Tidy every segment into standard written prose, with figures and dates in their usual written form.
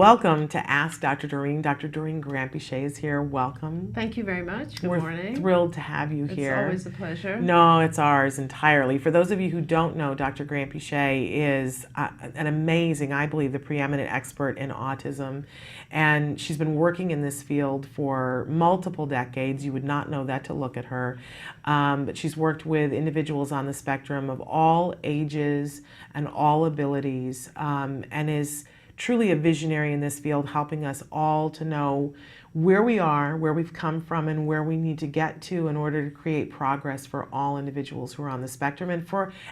Welcome to Ask Dr. Doreen. Dr. Doreen Grampichet is here. Welcome. Thank you very much. Good We're morning. Thrilled to have you here. It's always a pleasure. No, it's ours entirely. For those of you who don't know, Dr. Grampichet is an amazing, I believe, the preeminent expert in autism. And she's been working in this field for multiple decades. You would not know that to look at her. But she's worked with individuals on the spectrum of all ages and all abilities, and is truly a visionary in this field, helping us all to know where we are, where we've come from, and where we need to get to in order to create progress for all individuals who are on the spectrum.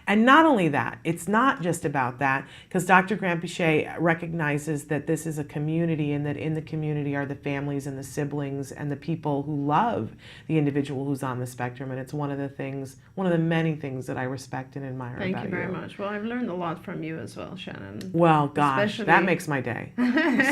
And not only that, it's not just about that, because Dr. Grampichet recognizes that this is a community, and that in the community are the families and the siblings and the people who love the individual who's on the spectrum. And it's one of the many things that I respect and admire about you. Thank you very much. Well, I've learned a lot from you as well, Shannon. Well, gosh, that makes my day.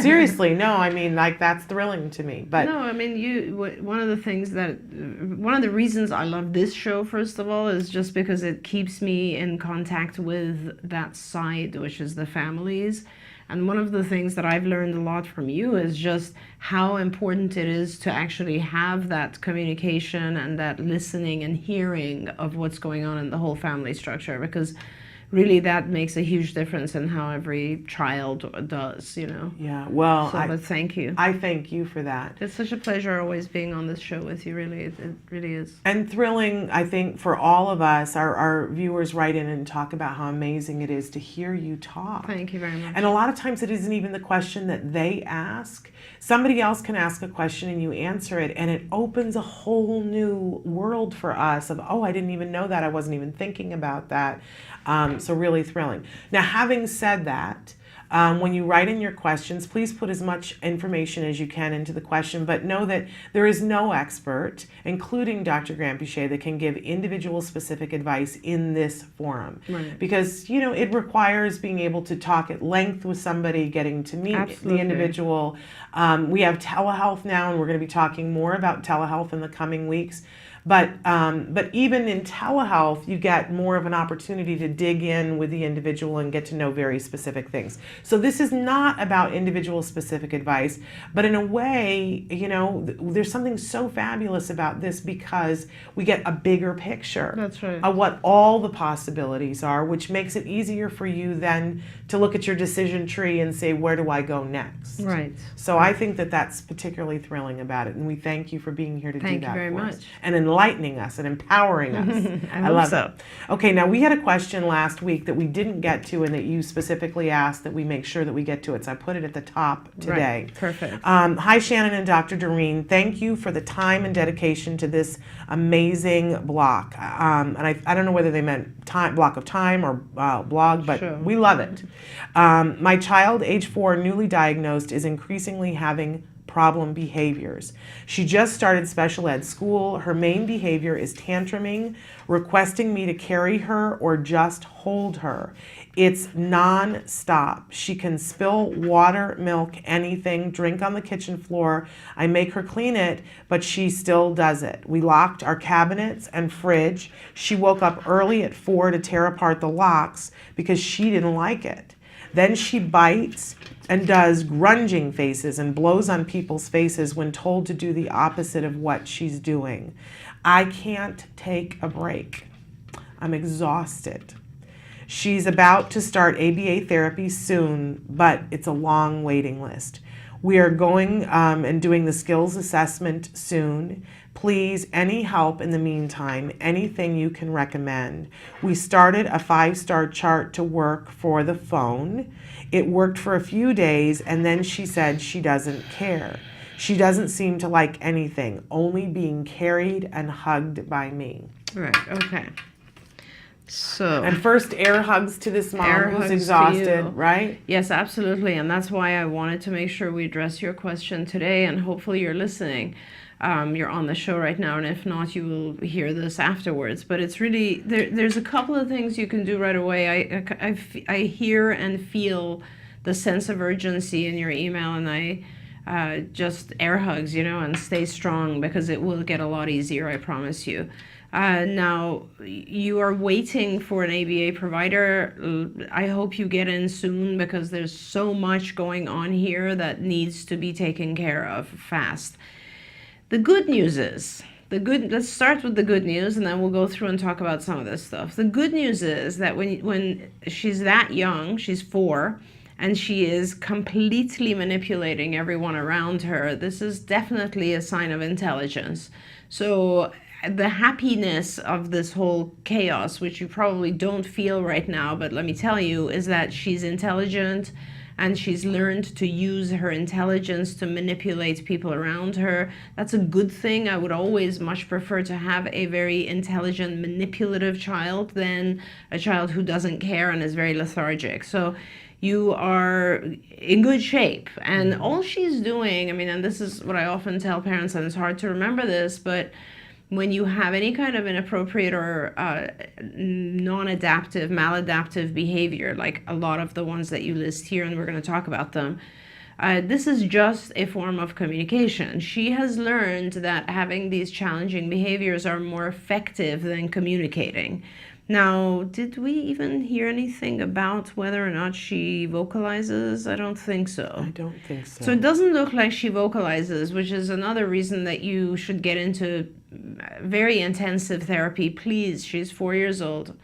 Seriously, no, I mean, like, that's thrilling to me. But no, I mean, one of the reasons I love this show, first of all, is just because it keeps me in contact with that side, which is the families. And one of the things that I've learned a lot from you is just how important it is to actually have that communication and that listening and hearing of what's going on in the whole family structure, because really that makes a huge difference in how every child does, you know. Yeah, well, but thank you. I thank you for that. It's such a pleasure always being on this show with you, really. It really is. And thrilling, I think, for all of us. Our viewers write in and talk about how amazing it is to hear you talk. Thank you very much. And a lot of times it isn't even the question that they ask. Somebody else can ask a question and you answer it, and it opens a whole new world for us of, oh, I didn't even know that. I wasn't even thinking about that. So really thrilling. Now, having said that, when you write in your questions, please put as much information as you can into the question, but know that there is no expert, including Dr. Grampichet, that can give individual specific advice in this forum. Right. Because, you know, it requires being able to talk at length with somebody, getting to meet Absolutely. the individual. We have telehealth now, and we're going to be talking more about telehealth in the coming weeks. But even in telehealth, you get more of an opportunity to dig in with the individual and get to know very specific things. So this is not about individual specific advice, but in a way, you know, there's something so fabulous about this because we get a bigger picture. That's right. Of what all the possibilities are, which makes it easier for you then to look at your decision tree and say, where do I go next? Right. So I think that that's particularly thrilling about it, and we thank you for being here to do that. Thank you very for us. much. And enlightening us and empowering us. I love so. it. Okay, now we had a question last week that we didn't get to and that you specifically asked that we make sure that we get to it. So I put it at the top today. Right. Perfect. Hi, Shannon and Dr. Doreen. Thank you for the time and dedication to this amazing block. And I don't know whether they meant block of time or blog, but Sure. we love it. My child, age 4, newly diagnosed, is increasingly having problem behaviors. She just started special ed school. Her main behavior is tantruming, requesting me to carry her or just hold her. It's non-stop. She can spill water, milk, anything, drink on the kitchen floor. I make her clean it, but she still does it. We locked our cabinets and fridge. She woke up early at 4 to tear apart the locks because she didn't like it. Then she bites and does grunging faces and blows on people's faces when told to do the opposite of what she's doing. I can't take a break. I'm exhausted. She's about to start ABA therapy soon, but it's a long waiting list. We are going and doing the skills assessment soon. Please, any help in the meantime, anything you can recommend. We started a 5-star chart to work for the phone. It worked for a few days, and then she said she doesn't care. She doesn't seem to like anything, only being carried and hugged by me. Right. Okay. So. And first, air hugs to this mom who's exhausted, right? Yes, absolutely. And that's why I wanted to make sure we address your question today, and hopefully you're listening. You're on the show right now, and if not, you will hear this afterwards. But it's really, there's a couple of things you can do right away. I hear and feel the sense of urgency in your email, and just air hugs, and stay strong, because it will get a lot easier, I promise you. Now, you are waiting for an ABA provider. I hope you get in soon, because there's so much going on here that needs to be taken care of fast. The good news is, let's start with the good news, and then we'll go through and talk about some of this stuff. The good news is that when she's that young, she's 4, and she is completely manipulating everyone around her, this is definitely a sign of intelligence. So the happiness of this whole chaos, which you probably don't feel right now, but let me tell you, is that she's intelligent, and she's learned to use her intelligence to manipulate people around her. That's a good thing. I would always much prefer to have a very intelligent, manipulative child than a child who doesn't care and is very lethargic. So you are in good shape. And all she's doing, and this is what I often tell parents, and it's hard to remember this, but when you have any kind of inappropriate or non-adaptive, maladaptive behavior, like a lot of the ones that you list here, and we're going to talk about them, this is just a form of communication. She has learned that having these challenging behaviors are more effective than communicating. Now, did we even hear anything about whether or not she vocalizes? I don't think so. I don't think so. So it doesn't look like she vocalizes, which is another reason that you should get into very intensive therapy. Please, she's 4 years old.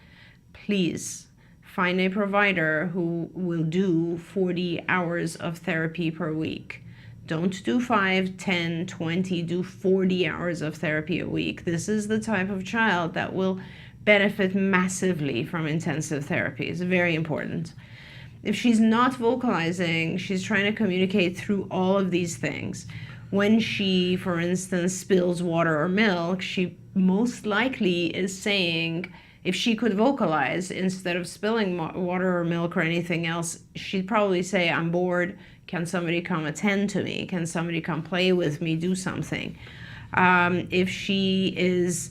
Please find a provider who will do 40 hours of therapy per week. Don't do 5, 10, 20, do 40 hours of therapy a week. This is the type of child that will benefit massively from intensive therapy. It's very important. If she's not vocalizing, she's trying to communicate through all of these things. When she, for instance, spills water or milk, she most likely is saying, if she could vocalize, instead of spilling water or milk or anything else, she'd probably say, I'm bored. Can somebody come attend to me? Can somebody come play with me, do something? If she is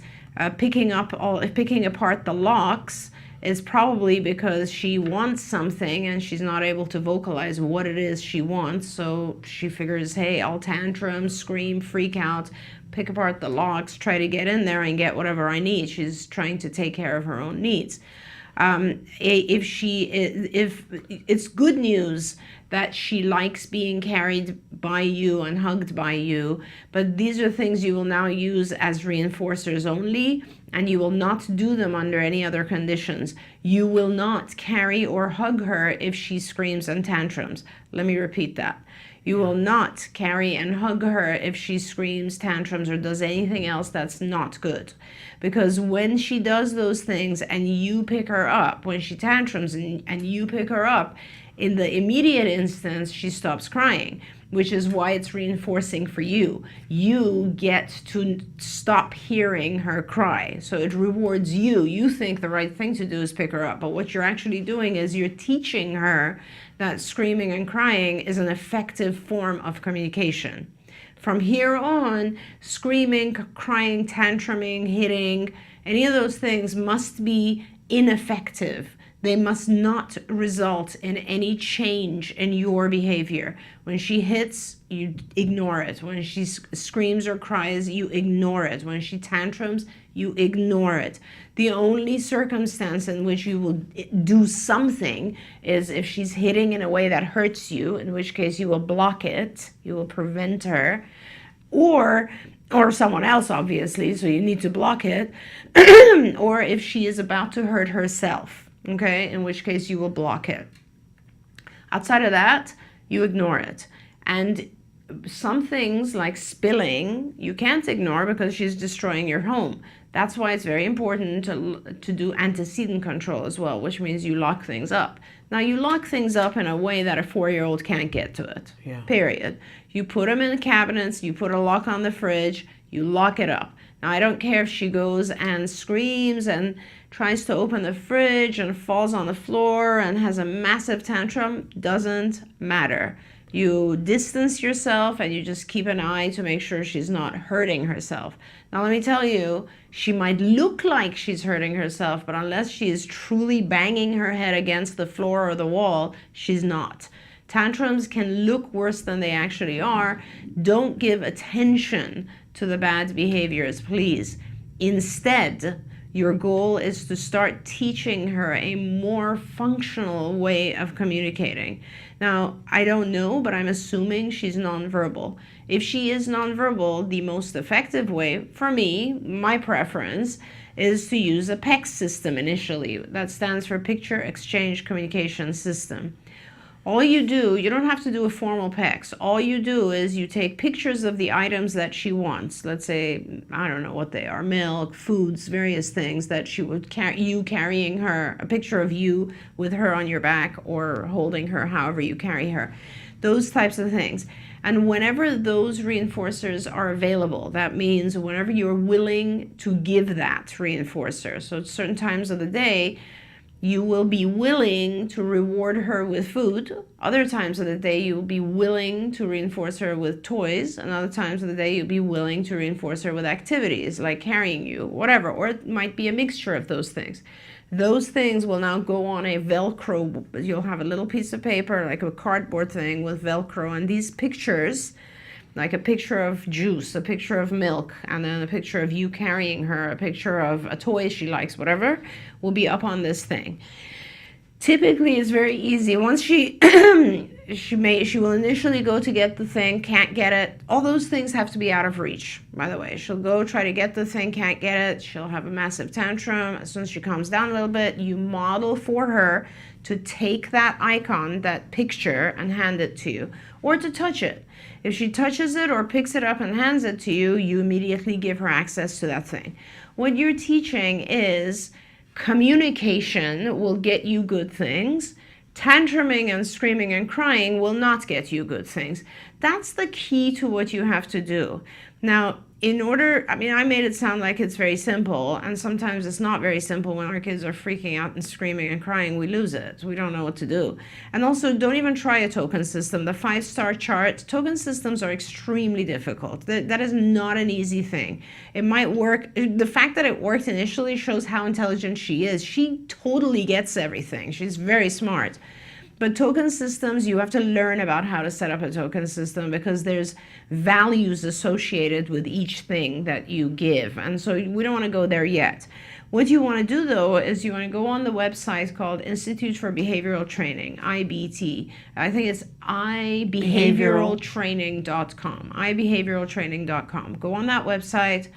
picking apart the locks, is probably because she wants something and she's not able to vocalize what it is she wants. So she figures, hey, I'll tantrum, scream, freak out, pick apart the locks, try to get in there and get whatever I need. She's trying to take care of her own needs. If it's good news that she likes being carried by you and hugged by you, but these are things you will now use as reinforcers only, and you will not do them under any other conditions. You will not carry or hug her if she screams and tantrums. Let me repeat that. You will not carry and hug her if she screams, tantrums, or does anything else that's not good. Because when she does those things and you pick her up, when she tantrums and you pick her up, in the immediate instance, she stops crying, which is why it's reinforcing for you. You get to stop hearing her cry. So it rewards you. You think the right thing to do is pick her up. But what you're actually doing is you're teaching her that screaming and crying is an effective form of communication. From here on, screaming, crying, tantruming, hitting, any of those things must be ineffective. They must not result in any change in your behavior. When she hits, you ignore it. When she screams or cries, you ignore it. When she tantrums, you ignore it. The only circumstance in which you will do something is if she's hitting in a way that hurts you, in which case you will block it, you will prevent her, or someone else, obviously, so you need to block it, or if she is about to hurt herself. Okay, in which case you will block it. Outside of that, you ignore it. And some things like spilling, you can't ignore because she's destroying your home. That's why it's very important to do antecedent control as well, which means you lock things up. Now, you lock things up in a way that a 4-year-old can't get to it, period. You put them in the cabinets, you put a lock on the fridge, you lock it up. Now, I don't care if she goes and screams and tries to open the fridge and falls on the floor and has a massive tantrum, doesn't matter. You distance yourself and you just keep an eye to make sure she's not hurting herself. Now, let me tell you, she might look like she's hurting herself, but unless she is truly banging her head against the floor or the wall, she's not. Tantrums can look worse than they actually are. Don't give attention to the bad behaviors, please. Instead, your goal is to start teaching her a more functional way of communicating. Now, I don't know, but I'm assuming she's nonverbal. If she is nonverbal, the most effective way, for me, my preference, is to use a PEX system initially. That stands for Picture Exchange Communication System. All you do, you don't have to do a formal PEX. All you do is you take pictures of the items that she wants. Let's say, I don't know what they are, milk, foods, various things that she would you carrying her, a picture of you with her on your back or holding her, however you carry her. Those types of things. And whenever those reinforcers are available, that means whenever you're willing to give that reinforcer. So at certain times of the day, you will be willing to reward her with food. Other times of the day, you'll be willing to reinforce her with toys. And other times of the day, you'll be willing to reinforce her with activities like carrying you, whatever. Or it might be a mixture of those things. Those things will now go on a Velcro. You'll have a little piece of paper, like a cardboard thing with Velcro. And these pictures, like a picture of juice, a picture of milk, and then a picture of you carrying her, a picture of a toy she likes, whatever, will be up on this thing. Typically, it's very easy. Once she she will initially go to get the thing, can't get it. All those things have to be out of reach, by the way. She'll go try to get the thing, can't get it. She'll have a massive tantrum. As soon as she calms down a little bit, you model for her to take that icon, that picture, and hand it to you, or to touch it. If she touches it or picks it up and hands it to you, you immediately give her access to that thing. What you're teaching is communication will get you good things. Tantruming and screaming and crying will not get you good things. That's the key to what you have to do. Now, I made it sound like it's very simple, and sometimes it's not very simple. When our kids are freaking out and screaming and crying, we lose it. We don't know what to do. And also, don't even try a token system. The 5-star chart, token systems are extremely difficult. That is not an easy thing. It might work. The fact that it worked initially shows how intelligent she is. She totally gets everything. She's very smart. But token systems, you have to learn about how to set up a token system because there's values associated with each thing that you give. And so we don't want to go there yet. What you want to do, though, is you want to go on the website called Institute for Behavioral Training, IBT. I think it's ibehavioraltraining.com, ibehavioraltraining.com. Go on that website,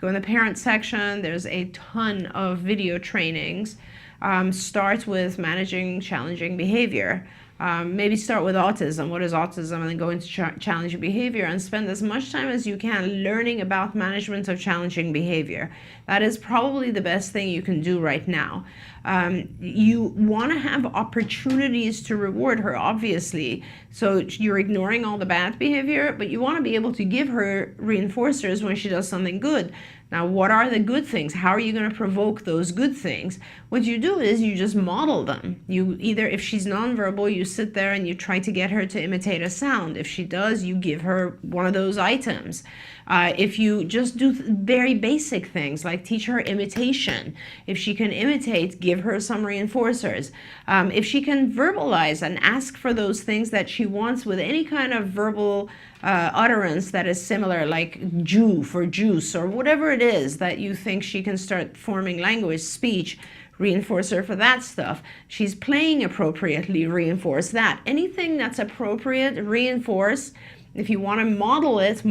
go in the parent section. There's a ton of video trainings. Start with managing challenging behavior. Maybe start with autism. What is autism? And then go into challenging behavior and spend as much time as you can learning about management of challenging behavior. That is probably the best thing you can do right now. You want to have opportunities to reward her, obviously. So you're ignoring all the bad behavior, but you want to be able to give her reinforcers when she does something good. Now, what are the good things? How are you going to provoke those good things? What you do is you just model them. You either, if she's nonverbal, you sit there and you try to get her to imitate a sound. If she does, you give her one of those items. If you just do very basic things like teach her imitation, if she can imitate, give her some reinforcers. If she can verbalize and ask for those things that she wants with any kind of verbal utterance that is similar, like Jew for juice or whatever it is that you think she can start forming language, speech, reinforce her for that stuff. She's playing appropriately, reinforce that. Anything that's appropriate, reinforce. If you want to model it,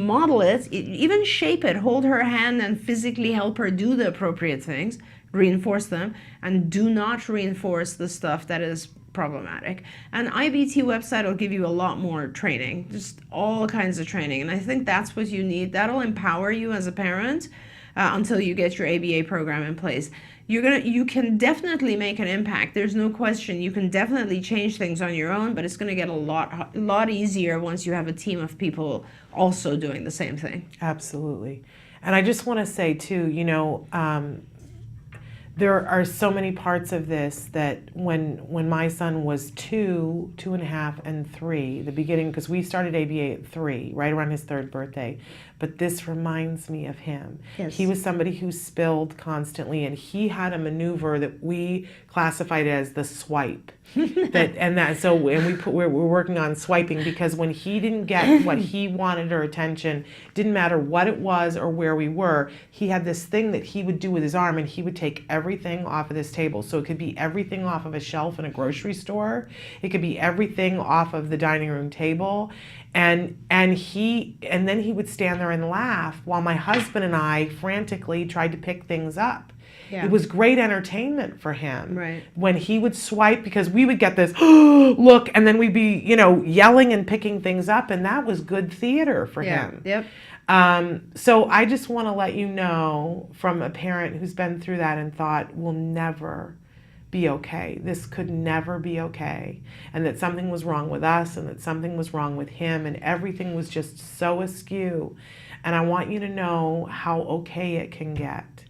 even shape it, hold her hand and physically help her do the appropriate things, reinforce them, and do not reinforce the stuff that is problematic. And IBT website will give you a lot more training, just all kinds of training. And I think that's what you need. That'll empower you as a parent until you get your ABA program in place. You can definitely make an impact. There's no question. You can definitely change things on your own, but it's going to get a lot easier once you have a team of people also doing the same thing. Absolutely. And I just want to say too, there are so many parts of this that when my son was 2, 2.5, and 3, the beginning, because we started ABA at 3, right around his 3rd birthday. but this reminds me of him. Yes. He was somebody who spilled constantly, and he had a maneuver that we classified as the swipe. We're working on swiping, because when he didn't get what he wanted or attention, didn't matter what it was or where we were, he had this thing that he would do with his arm, and he would take everything off of this table. So it could be everything off of a shelf in a grocery store, it could be everything off of the dining room table, and then he would stand there and laugh while my husband and I frantically tried to pick things up. Yeah. It was great entertainment for him. Right. When he would swipe, because we would get this look, and then we'd be, yelling and picking things up, and that was good theater for him. Yep. So I just want to let you know, from a parent who's been through that and thought, we'll never be okay. This could never be okay. And that something was wrong with us, and that something was wrong with him, and everything was just so askew. And I want you to know how okay it can get.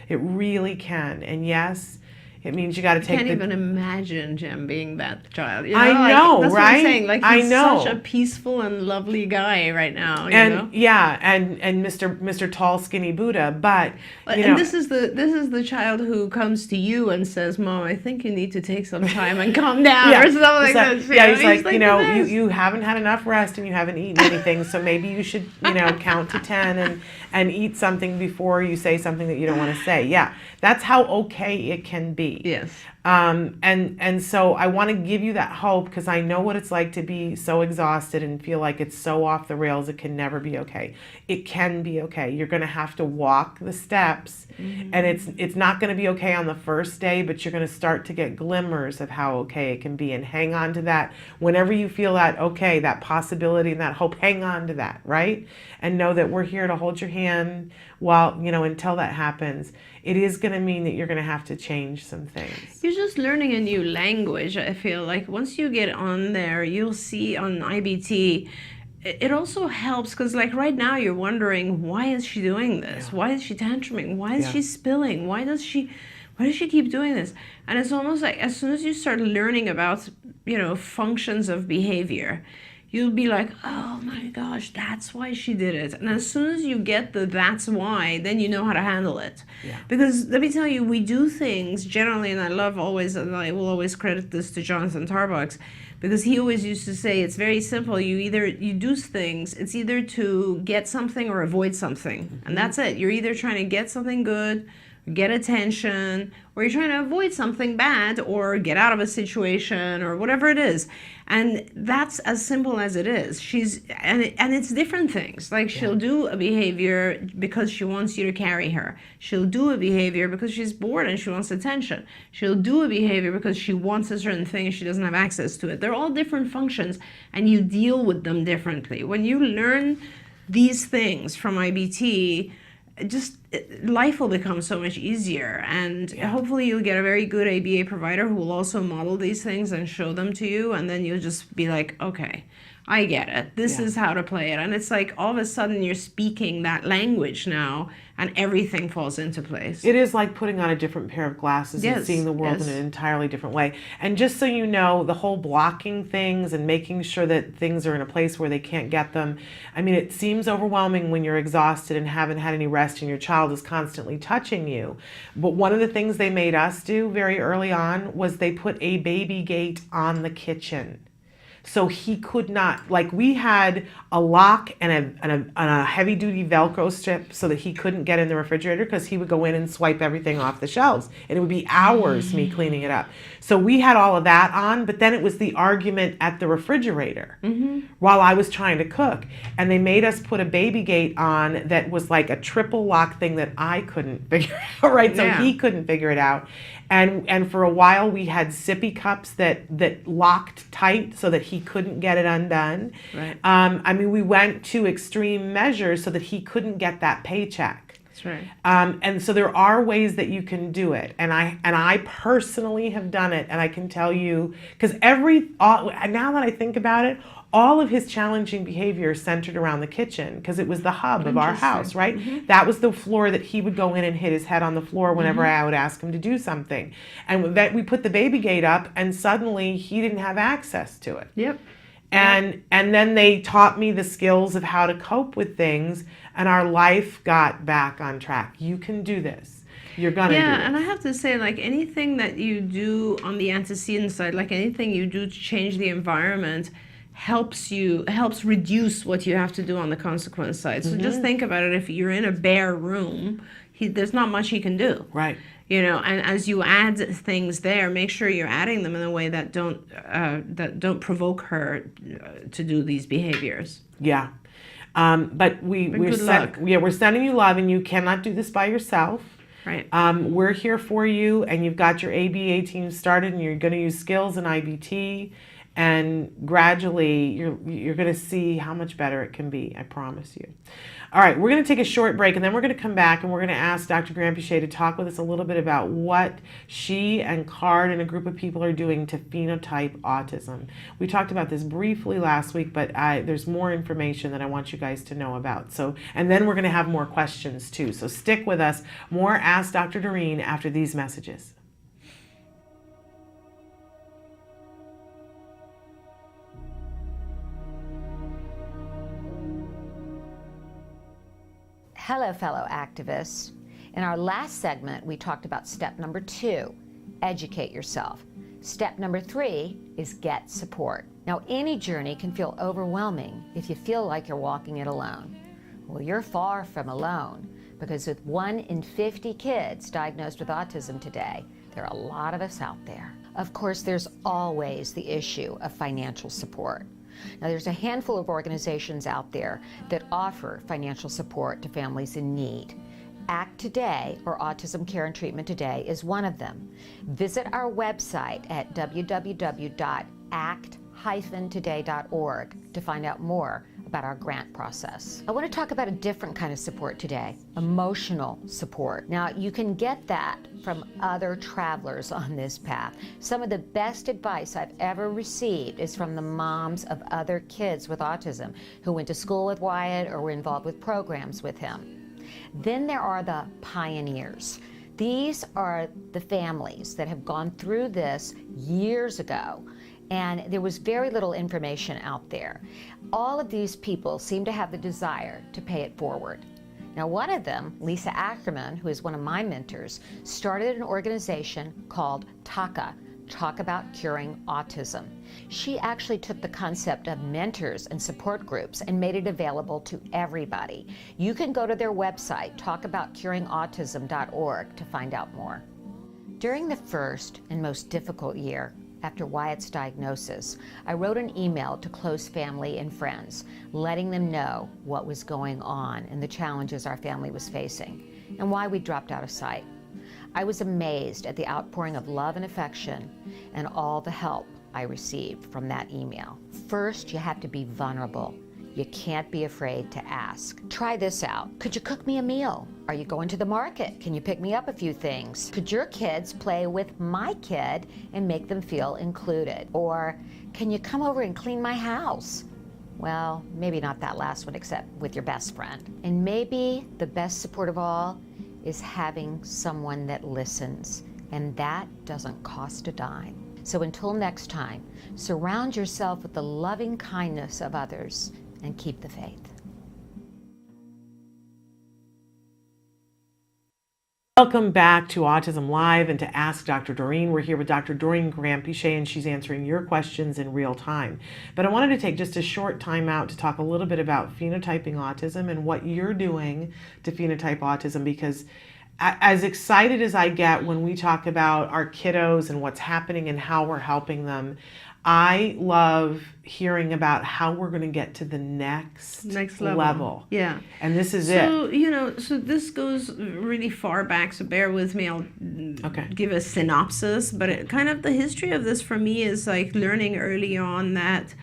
It really can. And yes, it means you got to take. I can't even imagine Jem being that child. I know, that's right? What I'm saying. Like, he's I know. such a peaceful and lovely guy right now. Yeah, and Mr. Tall Skinny Buddha, but and this is the child who comes to you and says, "Mom, I think you need to take some time and calm down," or something like that. He's like, you haven't had enough rest and you haven't eaten anything, so maybe you should count to 10 and eat something before you say something that you don't want to say. Yeah, that's how okay it can be. Yes. And so I want to give you that hope, because I know what it's like to be so exhausted and feel like it's so off the rails. It can never be okay. It can be okay. You're going to have to walk the steps, and it's not going to be okay on the first day, but you're going to start to get glimmers of how okay it can be, and hang on to that. Whenever you feel that okay, that possibility and that hope, hang on to that, right? And know that we're here to hold your hand while, until that happens. It is going to mean that you're going to have to change some things. You're just learning a new language. I feel like once you get on there, you'll see on IBT, it also helps, because like right now you're wondering, why is she doing this? Yeah. Why is she tantruming? Why is she spilling? Why does she keep doing this? And it's almost like as soon as you start learning about, functions of behavior, you'll be like, oh my gosh, that's why she did it. And as soon as you get that's why, then you know how to handle it. Yeah. Because let me tell you, we do things generally, and I will always credit this to Jonathan Tarbox, because he always used to say, it's very simple. You do things, it's either to get something or avoid something. And that's it. You're either trying to get something good, get attention, or you're trying to avoid something bad, or get out of a situation, or whatever it is. And that's as simple as it is. And it's different things. Like, she'll do a behavior because she wants you to carry her. She'll do a behavior because she's bored and she wants attention. She'll do a behavior because she wants a certain thing and she doesn't have access to it. They're all different functions, and you deal with them differently. When you learn these things from IBT, life will become so much easier, and hopefully you'll get a very good ABA provider who will also model these things and show them to you, and then you'll just be like, okay, I get it. This is how to play it. And it's like all of a sudden you're speaking that language now, and everything falls into place. It is like putting on a different pair of glasses and seeing the world in an entirely different way. And just so you know, the whole blocking things and making sure that things are in a place where they can't get them, I mean, it seems overwhelming when you're exhausted and haven't had any rest and your child is constantly touching you. But one of the things they made us do very early on was they put a baby gate on the kitchen. So he could not, like, we had a lock and a heavy-duty Velcro strip so that he couldn't get in the refrigerator, because he would go in and swipe everything off the shelves, and it would be hours me cleaning it up. So we had all of that on, but then it was the argument at the refrigerator while I was trying to cook. And they made us put a baby gate on that was like a triple lock thing that I couldn't figure out, right? So he couldn't figure it out. And for a while we had sippy cups that locked tight so that he couldn't get it undone. Right. I mean, we went to extreme measures so that he couldn't get that paycheck. That's right. And so there are ways that you can do it. And I personally have done it. And I can tell you, because now that I think about it, all of his challenging behavior centered around the kitchen, because it was the hub of our house, right? That was the floor that he would go in and hit his head on the floor whenever I would ask him to do something. And that we put the baby gate up, and suddenly he didn't have access to it. Yep. And then they taught me the skills of how to cope with things, and our life got back on track. You can do this. You're gonna do Yeah, it. and I have to say, like anything that you do on the antecedent side, like anything you do to change the environment, helps reduce what you have to do on the consequence side. So just think about it. If you're in a bare room, there's not much he can do. Right. And as you add things there, make sure you're adding them in a way that don't provoke her to do these behaviors. Yeah. But we're sending you love, and you cannot do this by yourself. Right. We're here for you, and you've got your ABA team started, and you're going to use skills in IBT, and gradually you're going to see how much better it can be. I promise you. All right, we're going to take a short break, and then we're going to come back, and we're going to ask Dr. Granpeesheh to talk with us a little bit about what she and Card and a group of people are doing to phenotype autism. We talked about this briefly last week, but there's more information that I want you guys to know about. So, and then we're going to have more questions too. So stick with us. More Ask Dr. Doreen after these messages. Hello, fellow activists. In our last segment, we talked about step number 2, educate yourself. Step number 3 is get support. Now, any journey can feel overwhelming if you feel like you're walking it alone. Well, you're far from alone, because with 1 in 50 kids diagnosed with autism today, there are a lot of us out there. Of course, there's always the issue of financial support. Now, there's a handful of organizations out there that offer financial support to families in need. ACT Today, or Autism Care and Treatment Today, is one of them. Visit our website at www.act-today.org to find out more about our grant process. I want to talk about a different kind of support today, emotional support. Now, you can get that from other travelers on this path. Some of the best advice I've ever received is from the moms of other kids with autism who went to school with Wyatt or were involved with programs with him. Then there are the pioneers. These are the families that have gone through this years ago, and there was very little information out there. All of these people seem to have the desire to pay it forward. Now, one of them, Lisa Ackerman, who is one of my mentors, started an organization called TACA, Talk About Curing Autism. She actually took the concept of mentors and support groups and made it available to everybody. You can go to their website, talkaboutcuringautism.org, to find out more. During the first and most difficult year after Wyatt's diagnosis, I wrote an email to close family and friends, letting them know what was going on and the challenges our family was facing, and why we dropped out of sight. I was amazed at the outpouring of love and affection and all the help I received from that email. First, you have to be vulnerable. You can't be afraid to ask. Try this out. Could you cook me a meal? Are you going to the market? Can you pick me up a few things? Could your kids play with my kid and make them feel included? Or can you come over and clean my house? Well, maybe not that last one, except with your best friend. And maybe the best support of all is having someone that listens, and that doesn't cost a dime. So until next time, surround yourself with the loving kindness of others and keep the faith. Welcome back to Autism Live and to Ask Dr. Doreen. We're here with Dr. Doreen Granpeesheh, and she's answering your questions in real time. But I wanted to take just a short time out to talk a little bit about phenotyping autism and what you're doing to phenotype autism, because as excited as I get when we talk about our kiddos and what's happening and how we're helping them, I love hearing about how we're going to get to the next level. Yeah. And this is so, so this goes really far back, so bear with me. I'll give a synopsis, but kind of the history of this for me is like learning early on that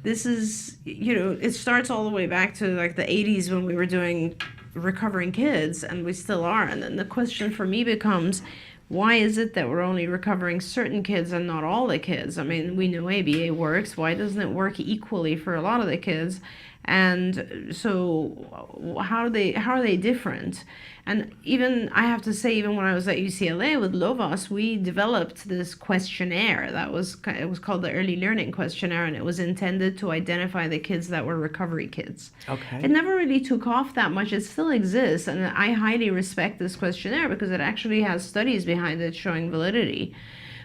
this is, it starts all the way back to like the 80s when we were doing recovering kids, and we still are. And then the question for me becomes, why is it that we're only recovering certain kids and not all the kids? I mean, we know ABA works. Why doesn't it work equally for a lot of the kids? And so how are they different? And even, I have to say, even when I was at UCLA with Lovas, we developed this questionnaire it was called the Early Learning Questionnaire, and it was intended to identify the kids that were recovery kids. Okay. It never really took off that much. It still exists, and I highly respect this questionnaire because it actually has studies behind it showing validity.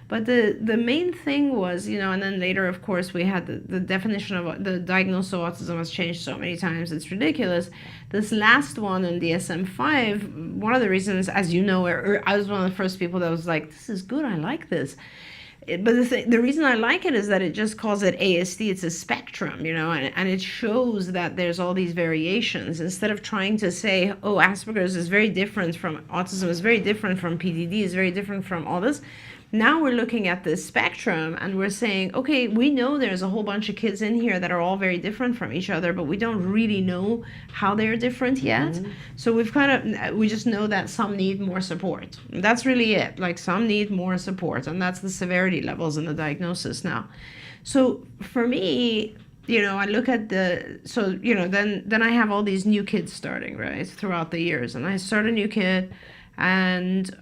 But the main thing was, and then later, of course, we had the definition of the diagnosis of autism has changed so many times, it's ridiculous. This last one in DSM-5, one of the reasons, as you know, I was one of the first people that was like, this is good, I like this. But the reason I like it is that it just calls it ASD. It's a spectrum, and it shows that there's all these variations. Instead of trying to say, oh, Asperger's is very different from autism, is very different from PDD, is very different from all this. Now we're looking at this spectrum and we're saying, okay, we know there's a whole bunch of kids in here that are all very different from each other, but we don't really know how they're different yet. Mm-hmm. So we just know that some need more support. That's really it. Like, some need more support, and that's the severity levels in the diagnosis now. So for me, I look at then I have all these new kids starting, right, throughout the years. And I start a new kid, and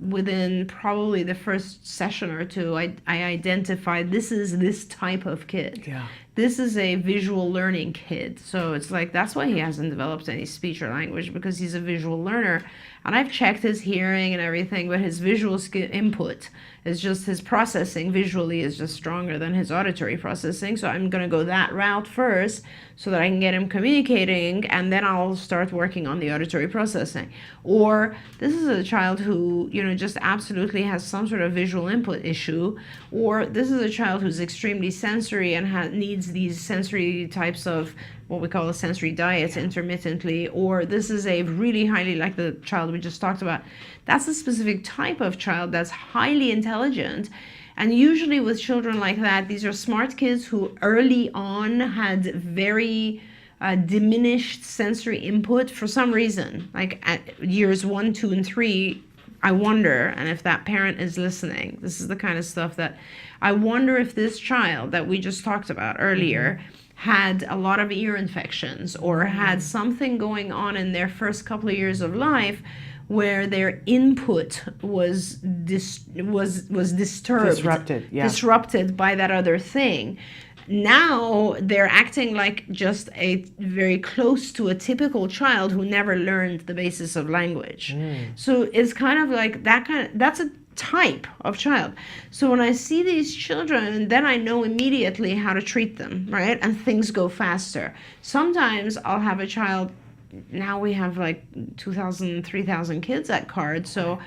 within probably the first session or two, I identified this is this type of kid. Yeah. This is a visual learning kid. So it's like, that's why he hasn't developed any speech or language, because he's a visual learner. And I've checked his hearing and everything, but his visual input is just, his processing visually is just stronger than his auditory processing. So I'm going to go that route first so that I can get him communicating, and then I'll start working on the auditory processing. Or this is a child who, just absolutely has some sort of visual input issue. Or this is a child who's extremely sensory and needs these sensory types of what we call a sensory diet intermittently. Or this is a really highly, like the child we just talked about, that's a specific type of child that's highly intelligent. And usually with children like that, these are smart kids who early on had very diminished sensory input for some reason. Like at years 1, 2, and 3, I wonder, and if that parent is listening, this is the kind of stuff that I wonder if this child that we just talked about earlier had a lot of ear infections, or had something going on in their first couple of years of life where their input was disturbed, disrupted by that other thing. Now they're acting like just a very close to a typical child who never learned the basis of language. So it's kind of like that's a type of child. So when I see these children, then I know immediately how to treat them, right? And things go faster. Sometimes I'll have a child, now we have like 2,000, 3,000 kids at CARD, so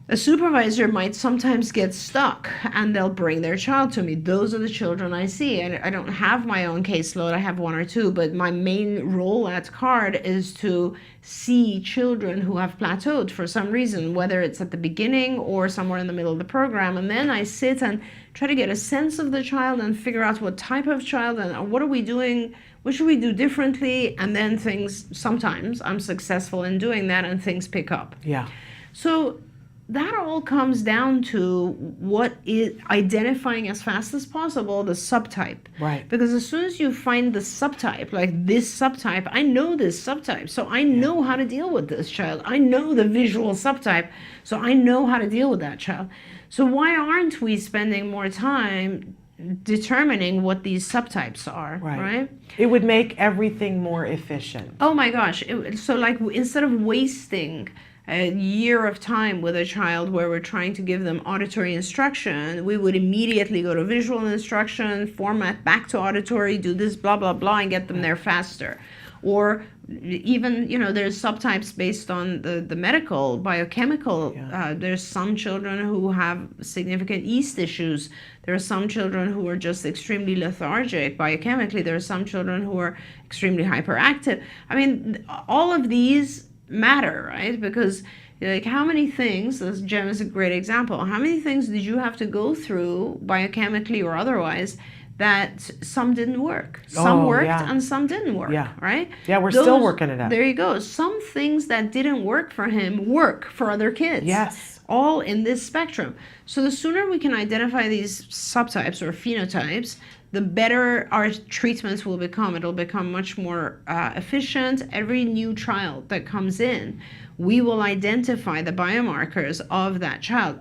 a supervisor might sometimes get stuck and they'll bring their child to me. Those are the children I see. And I don't have my own caseload, I have 1 or 2, but my main role at CARD is to see children who have plateaued for some reason, whether it's at the beginning or somewhere in the middle of the program. And then I sit and try to get a sense of the child and figure out what type of child and what are we doing, what should we do differently? And then sometimes I'm successful in doing that and things pick up. Yeah. So that all comes down to what is identifying as fast as possible the subtype. Right. Because as soon as you find the subtype, like this subtype, I know this subtype, so I know how to deal with this child. I know the visual subtype, so I know how to deal with that child. So why aren't we spending more time determining what these subtypes are, right? It would make everything more efficient. Oh my gosh. So like, instead of wasting a year of time with a child where we're trying to give them auditory instruction, we would immediately go to visual instruction, format back to auditory, do this blah blah blah, and get them there faster. Or even, there's subtypes based on the medical, biochemical. There's some children who have significant yeast issues. There are some children who are just extremely lethargic biochemically. There are some children who are extremely hyperactive. I mean, all of these matter, right? Because like, how many things, this Jem is a great example, how many things did you have to go through biochemically or otherwise that some didn't work? Some worked and some didn't work, right? Yeah, we're still working it out. There you go. Some things that didn't work for him work for other kids. Yes. All in this spectrum. So the sooner we can identify these subtypes or phenotypes, the better our treatments will become. It'll become much more efficient. Every new child that comes in, we will identify the biomarkers of that child.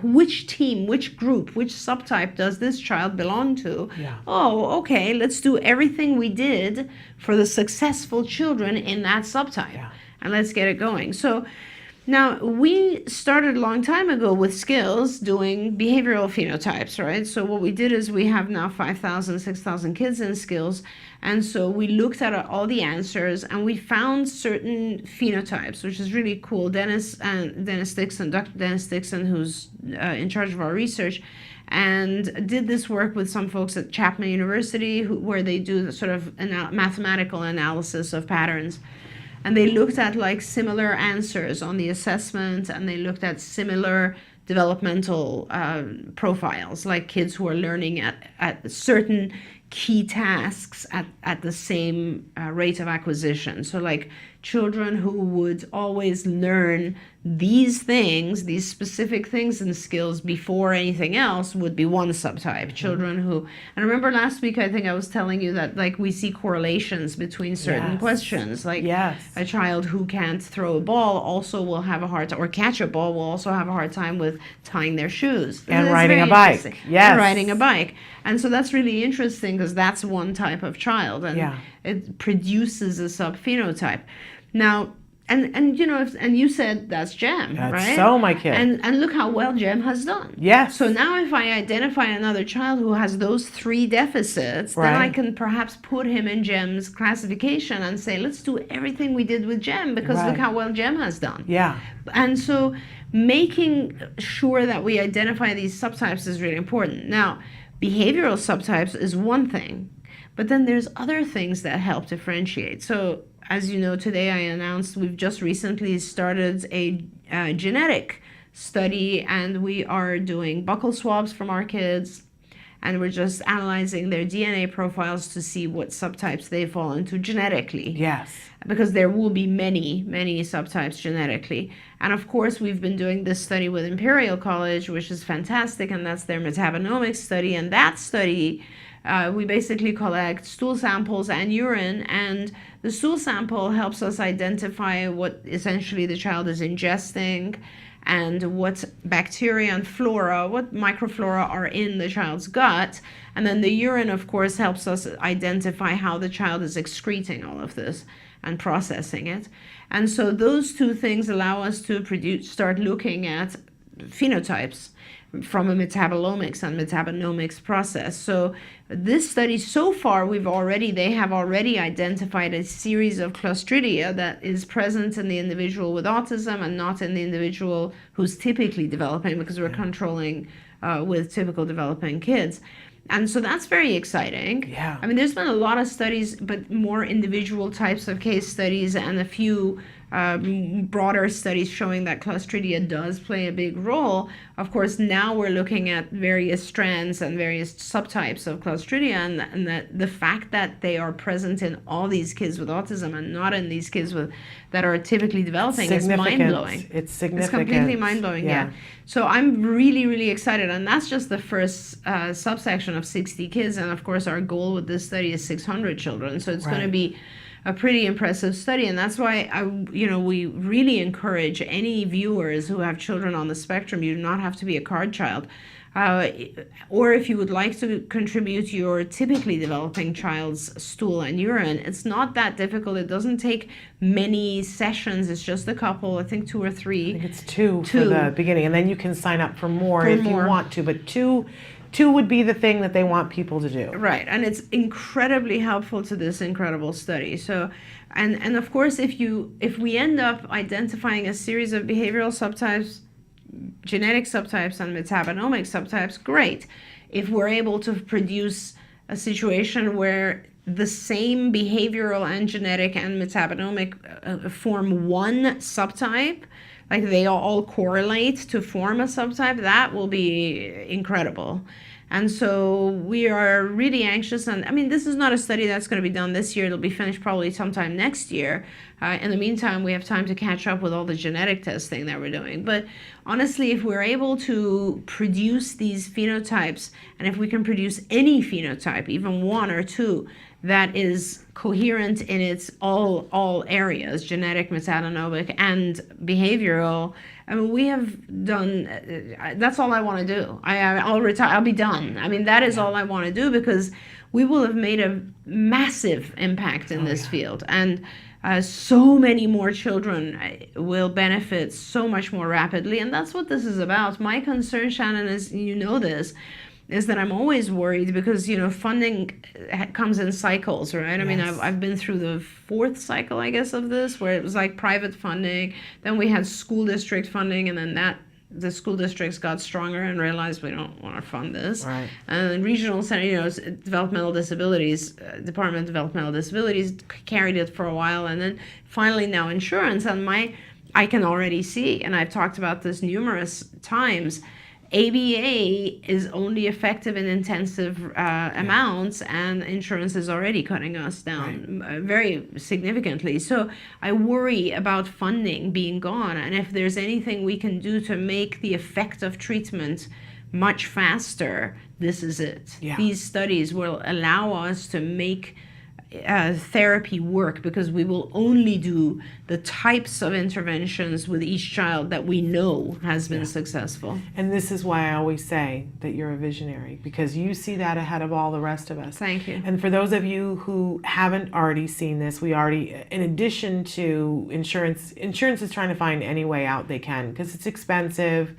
Which team, which group, which subtype does this child belong to? Yeah. Oh, okay, let's do everything we did for the successful children in that subtype. Yeah. And let's get it going. So now, we started a long time ago with skills doing behavioral phenotypes, right? So what we did is we have now 5,000, 6,000 kids in skills. And so we looked at all the answers and we found certain phenotypes, which is really cool. Dennis Dixon, Dr. Dennis Dixon, who's in charge of our research, and did this work with some folks at Chapman University where they do the sort of mathematical analysis of patterns. And they looked at like similar answers on the assessment, and they looked at similar developmental profiles, like kids who are learning at certain key tasks at the same rate of acquisition. So like children who would always learn these things, these specific things and skills before anything else would be one subtype. Children who, and remember last week I think I was telling you that like we see correlations between certain questions. Like a child who can't throw a ball also will have a hard time, or catch a ball will also have a hard time with tying their shoes. And riding a bike. Yes. And riding a bike. And so that's really interesting because that's one type of child, and it produces a subphenotype. Now, and you know, and you said that's Jem, that's right? So my kid. And look how well Jem has done. Yes. So now if I identify another child who has those three deficits, then I can perhaps put him in Jem's classification and say, let's do everything we did with Jem because look how well Jem has done. Yeah. And so making sure that we identify these subtypes is really important. Now, behavioral subtypes is one thing, but then there's other things that help differentiate. So as you know, today I announced we've just recently started a genetic study, and we are doing buccal swabs from our kids, and we're just analyzing their DNA profiles to see what subtypes they fall into genetically. Yes. Because there will be many, many subtypes genetically. And of course, we've been doing this study with Imperial College, which is fantastic, and that's their metabonomics study. And that study, we basically collect stool samples and urine, and the stool sample helps us identify what essentially the child is ingesting and what bacteria and flora, what microflora are in the child's gut. And then the urine, of course, helps us identify how the child is excreting all of this and processing it. And so those two things allow us to start looking at phenotypes from a metabolomics and metabonomics process. So this study so far, they have already identified a series of Clostridia that is present in the individual with autism and not in the individual who's typically developing, because we're controlling with typical developing kids. And so that's very exciting. Yeah. I mean, there's been a lot of studies, but more individual types of case studies and a few broader studies showing that Clostridia does play a big role. Of course, now we're looking at various strands and various subtypes of Clostridia, and that the fact that they are present in all these kids with autism and not in these kids that are typically developing is mind-blowing. It's significant. It's completely mind-blowing, yeah. So I'm really, really excited, and that's just the first subsection of 60 kids, and of course our goal with this study is 600 children, so it's going to be a pretty impressive study. And that's why we really encourage any viewers who have children on the spectrum. You do not have to be a card child, or if you would like to contribute your typically developing child's stool and urine, it's not that difficult. It doesn't take many sessions. It's just a couple, I think 2 or 3. I think it's two for the beginning, and then you can sign up for more if you want to, but two would be the thing that they want people to do. Right, and it's incredibly helpful to this incredible study. So, and of course, if we end up identifying a series of behavioral subtypes, genetic subtypes, and metabonomic subtypes, great. If we're able to produce a situation where the same behavioral and genetic and metabonomic form one subtype, like they all correlate to form a subtype, that will be incredible. And so we are really anxious. And I mean, this is not a study that's going to be done this year. It'll be finished probably sometime next year. In the meantime, we have time to catch up with all the genetic testing that we're doing. But honestly, if we're able to produce these phenotypes, and if we can produce any phenotype, even one or two, that is coherent in its all areas, genetic, metatonomic, and behavioral, I mean, we have done, that's all I want to do. I'll retire, I'll be done. I mean, that is all I want to do, because we will have made a massive impact in this field. And so many more children will benefit so much more rapidly. And that's what this is about. My concern, Shannon, is, you know this, is that I'm always worried because, you know, funding comes in cycles, right? I mean, I've been through the fourth cycle, I guess, of this, where it was like private funding. Then we had school district funding, and then the school districts got stronger and realized we don't want to fund this. Right. And regional center, you know, developmental disabilities, Department of Developmental Disabilities carried it for a while, and then finally now insurance. And I can already see, and I've talked about this numerous times, ABA is only effective in intensive amounts, and insurance is already cutting us down very significantly. So I worry about funding being gone, and if there's anything we can do to make the effect of treatment much faster, this is it. Yeah. These studies will allow us to make therapy work, because we will only do the types of interventions with each child that we know has been successful. And this is why I always say that you're a visionary, because you see that ahead of all the rest of us. Thank you. And for those of you who haven't already seen this, we already, in addition to insurance is trying to find any way out they can, because it's expensive.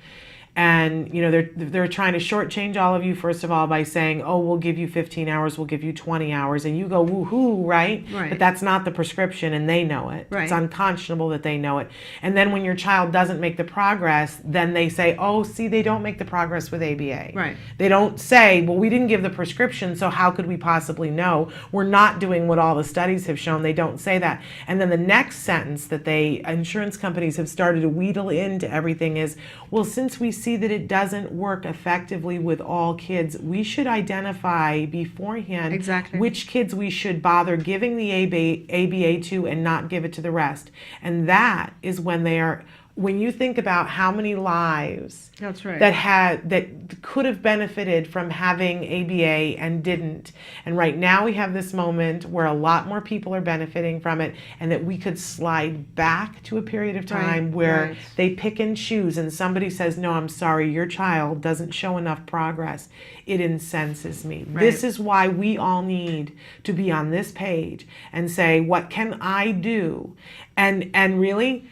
And, you know, they're trying to shortchange all of you, first of all, by saying, oh, we'll give you 15 hours, we'll give you 20 hours. And you go, woohoo, right? But that's not the prescription, and they know it. It's unconscionable that they know it. And then when your child doesn't make the progress, then they say, oh, see, they don't make the progress with ABA. Right. They don't say, well, we didn't give the prescription, so how could we possibly know? We're not doing what all the studies have shown. They don't say that. And then the next sentence that insurance companies have started to wheedle into everything is, well, since we see that it doesn't work effectively with all kids, we should identify beforehand which kids we should bother giving the ABA to and not give it to the rest. And that is when you think about how many lives that could have benefited from having ABA and didn't. And right now we have this moment where a lot more people are benefiting from it, and that we could slide back to a period of time where they pick and choose, and somebody says, no, I'm sorry, your child doesn't show enough progress. It incenses me. This is why we all need to be on this page and say, what can I do? And really,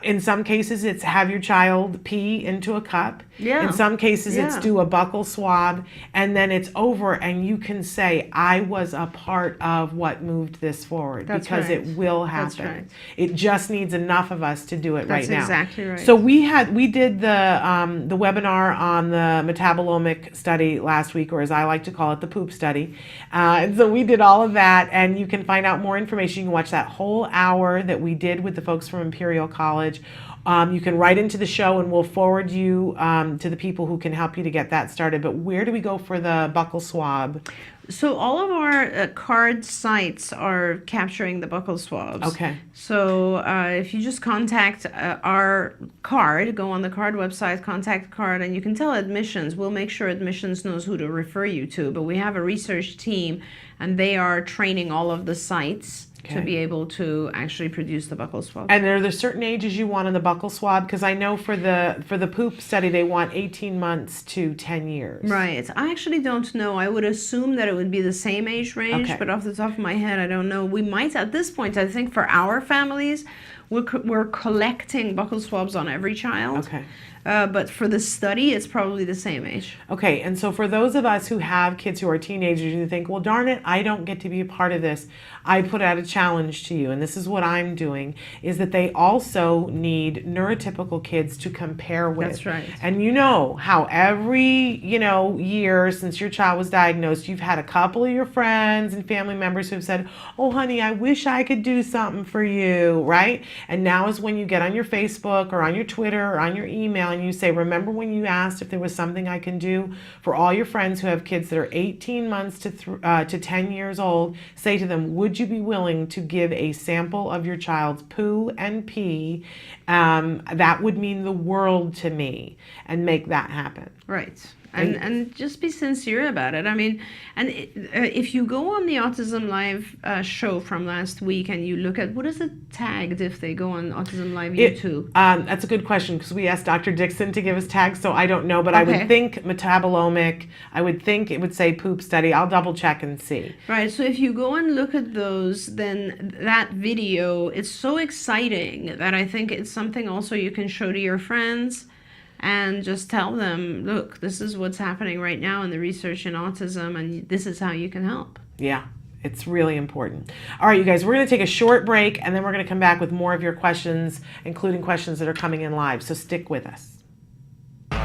in some cases, it's have your child pee into a cup. In some cases, it's do a buccal swab, and then it's over, and you can say, I was a part of what moved this forward, because it will happen. It just needs enough of us to do it right now. That's exactly right. So we did the webinar on the metabolomic study last week, or as I like to call it, the poop study. And so we did all of that, and you can find out more information. You can watch that whole hour that we did with the folks from Imperial College. You can write into the show, and we'll forward you to the people who can help you to get that started. But where do we go for the buccal swab? So all of our card sites are capturing the buccal swabs. Okay. So if you just contact our card, go on the card website, contact the card, and you can tell admissions. We'll make sure admissions knows who to refer you to. But we have a research team, and they are training all of the sites to be able to actually produce the buccal swab. And are there certain ages you want in the buccal swab? Because I know for the poop study, they want 18 months to 10 years. Right. I actually don't know. I would assume that it would be the same age range, but off the top of my head, I don't know. We might, at this point, I think for our families, we're collecting buccal swabs on every child. Okay. But for the study, it's probably the same age. Okay, and so for those of us who have kids who are teenagers, you think, well, darn it, I don't get to be a part of this. I put out a challenge to you, and this is what I'm doing, is that they also need neurotypical kids to compare with. That's right. And you know how every, year since your child was diagnosed, you've had a couple of your friends and family members who have said, oh, honey, I wish I could do something for you, right? And now is when you get on your Facebook or on your Twitter or on your email and you say, remember when you asked if there was something I can do for all your friends who have kids that are 18 months to 10 years old, say to them, would you be willing to give a sample of your child's poo and pee? That would mean the world to me, and make that happen. Right. And just be sincere about it. I mean, and if you go on the Autism Live show from last week and you look at, what is it tagged if they go on Autism Live YouTube? That's a good question, because we asked Dr. Dixon to give us tags, so I don't know, but okay. I would think metabolomic, I would think it would say poop study. I'll double check and see. Right, so if you go and look at those, then that video, it's so exciting that I think it's something also you can show to your friends and just tell them, look, this is what's happening right now in the research in autism, and this is how you can help. Yeah, it's really important. All right, you guys, we're going to take a short break, and then we're going to come back with more of your questions, including questions that are coming in live, so stick with us. You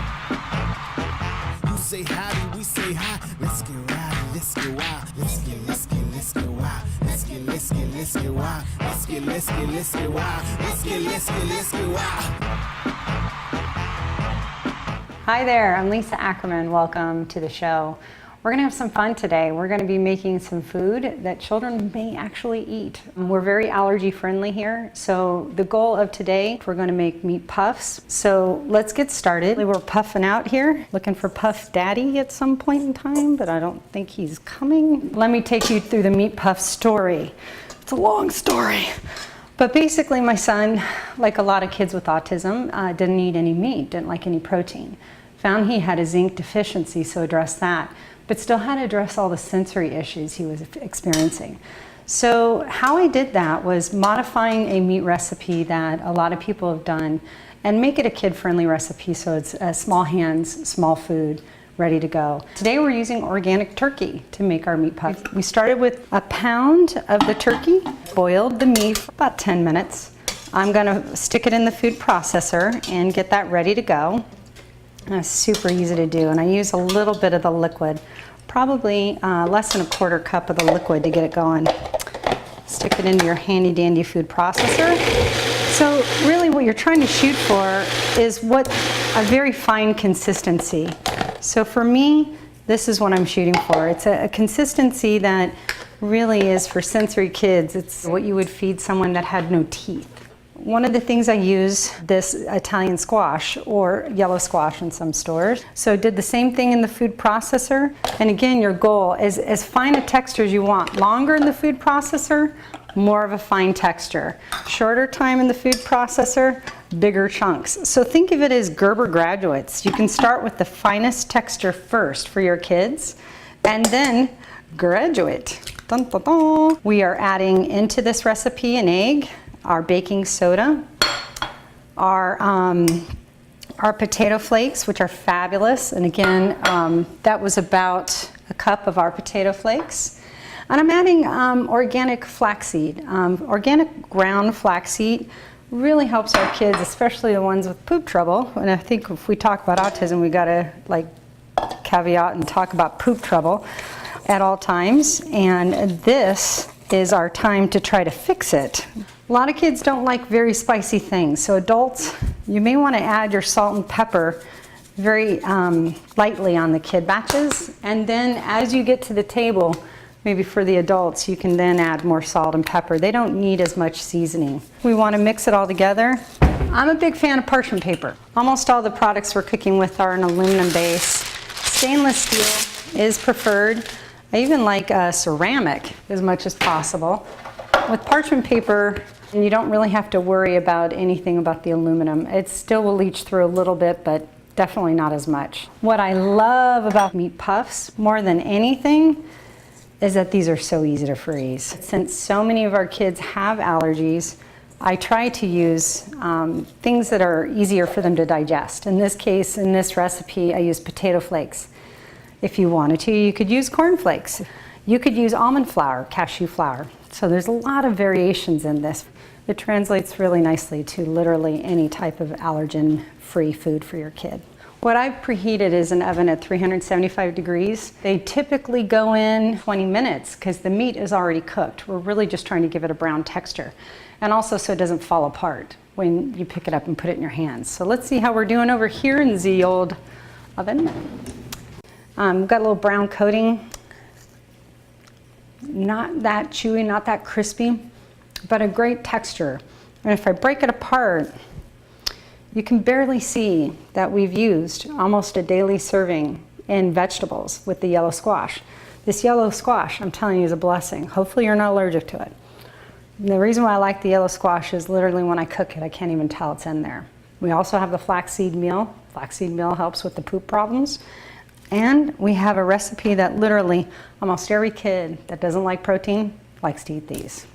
say howdy, we say hi. Let's get rowdy, let's get wild. Let's get wild. Let's get wild. Let's get wild. Let's get wild. Hi there, I'm Lisa Ackerman. Welcome to the show. We're going to have some fun today. We're going to be making some food that children may actually eat. We're very allergy friendly here. So the goal of today, we're going to make meat puffs. So let's get started. We're puffing out here, looking for Puff Daddy at some point in time, but I don't think he's coming. Let me take you through the meat puff story. It's a long story. But basically my son, like a lot of kids with autism, didn't eat any meat, didn't like any protein. Found he had a zinc deficiency, so addressed that, but still had to address all the sensory issues he was experiencing. So how I did that was modifying a meat recipe that a lot of people have done and make it a kid-friendly recipe, so it's small hands, small food, ready to go. Today we're using organic turkey to make our meat puff. We started with a pound of the turkey, boiled the meat for about 10 minutes. I'm gonna stick it in the food processor and get that ready to go. It's super easy to do, and I use a little bit of the liquid, probably less than a quarter cup of the liquid to get it going. Stick it into your handy dandy food processor. So really what you're trying to shoot for is a very fine consistency. So for me, this is what I'm shooting for. It's a consistency that really is for sensory kids. It's what you would feed someone that had no teeth. One of the things I use, this Italian squash or yellow squash in some stores. So did the same thing in the food processor. And again, your goal is as fine a texture as you want. Longer in the food processor, more of a fine texture. Shorter time in the food processor, bigger chunks. So think of it as Gerber graduates. You can start with the finest texture first for your kids and then graduate. Dun, dun, dun. We are adding into this recipe an egg, our baking soda, our potato flakes, which are fabulous. And again, that was about a cup of our potato flakes. And I'm adding organic flaxseed. Organic ground flaxseed really helps our kids, especially the ones with poop trouble. And I think if we talk about autism, we gotta like caveat and talk about poop trouble at all times. And this is our time to try to fix it. A lot of kids don't like very spicy things. So adults, you may want to add your salt and pepper very lightly on the kid batches. And then as you get to the table, maybe for the adults, you can then add more salt and pepper. They don't need as much seasoning. We want to mix it all together. I'm a big fan of parchment paper. Almost all the products we're cooking with are an aluminum base. Stainless steel is preferred. I even like ceramic as much as possible. With parchment paper, you don't really have to worry about anything about the aluminum. It still will leach through a little bit, but definitely not as much. What I love about meat puffs more than anything is that these are so easy to freeze. Since so many of our kids have allergies, I try to use things that are easier for them to digest. In this case, in this recipe, I use potato flakes. If you wanted to, you could use corn flakes. You could use almond flour, cashew flour. So there's a lot of variations in this. It translates really nicely to literally any type of allergen-free food for your kid. What I've preheated is an oven at 375 degrees. They typically go in 20 minutes because the meat is already cooked. We're really just trying to give it a brown texture. And also so it doesn't fall apart when you pick it up and put it in your hands. So let's see how we're doing over here in the old oven. We've got a little brown coating. Not that chewy, not that crispy, but a great texture. And if I break it apart, you can barely see that we've used almost a daily serving in vegetables with the yellow squash. This yellow squash, I'm telling you, is a blessing. Hopefully you're not allergic to it. And the reason why I like the yellow squash is literally when I cook it, I can't even tell it's in there. We also have the flaxseed meal. Flaxseed meal helps with the poop problems. And we have a recipe that literally almost every kid that doesn't like protein likes to eat these.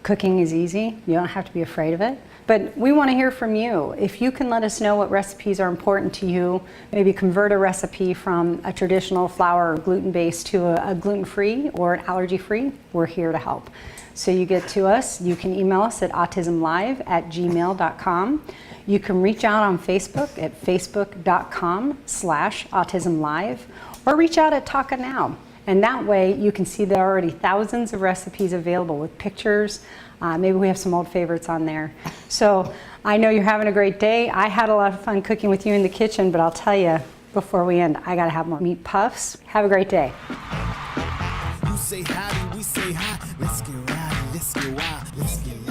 Cooking is easy. You don't have to be afraid of it. But we want to hear from you. If you can let us know what recipes are important to you, maybe convert a recipe from a traditional flour or gluten-based to a gluten-free or an allergy-free, we're here to help. So you get to us, you can email us at autismlive@gmail.com. You can reach out on Facebook at facebook.com/autismlive or reach out at Taka Now. And that way you can see there are already thousands of recipes available with pictures. Maybe we have some old favorites on there. So I know you're having a great day. I had a lot of fun cooking with you in the kitchen, but I'll tell you before we end, I gotta have more meat puffs. Have a great day. You say howdy, we say hi. Let's get rowdy, let's get wild. Let's get wild.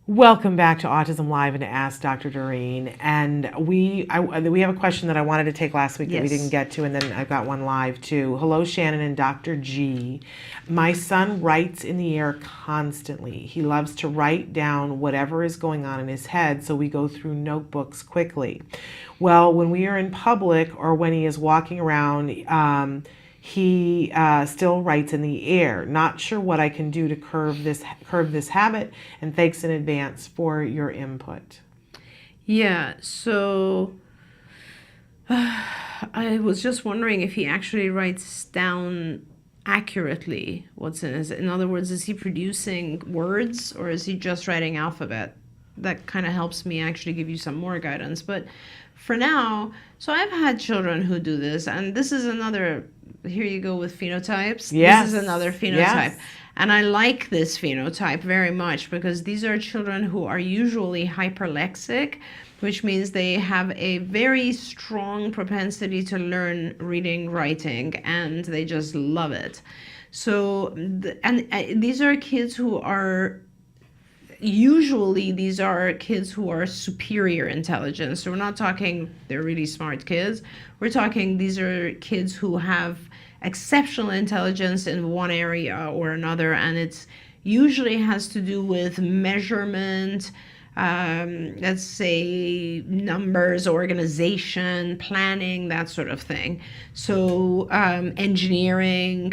Welcome back to Autism Live and Ask Dr. Doreen. And we have a question that I wanted to take last week that we Yes. didn't get to, and then I've got one live too. Hello, Shannon and Dr. G. My son writes in the air constantly. He loves to write down whatever is going on in his head, so we go through notebooks quickly. Well, when we are in public or when he is walking around, he still writes in the air. Not sure what I can do to curb this habit, and thanks in advance for your input. Yeah, so I was just wondering if he actually writes down accurately what's in his. In other words, is he producing words or is he just writing alphabet? That kind of helps me actually give you some more guidance. But for now, so I've had children who do this, and this is another. Here you go with phenotypes. Yes. This is another phenotype. Yes. And I like this phenotype very much because these are children who are usually hyperlexic, which means they have a very strong propensity to learn reading, writing, and they just love it. So, these are kids who are usually these are kids who are superior intelligence. So we're not talking they're really smart kids. We're talking these are kids who have exceptional intelligence in one area or another, and it's usually has to do with measurement, let's say numbers, organization, planning, that sort of thing. So engineering,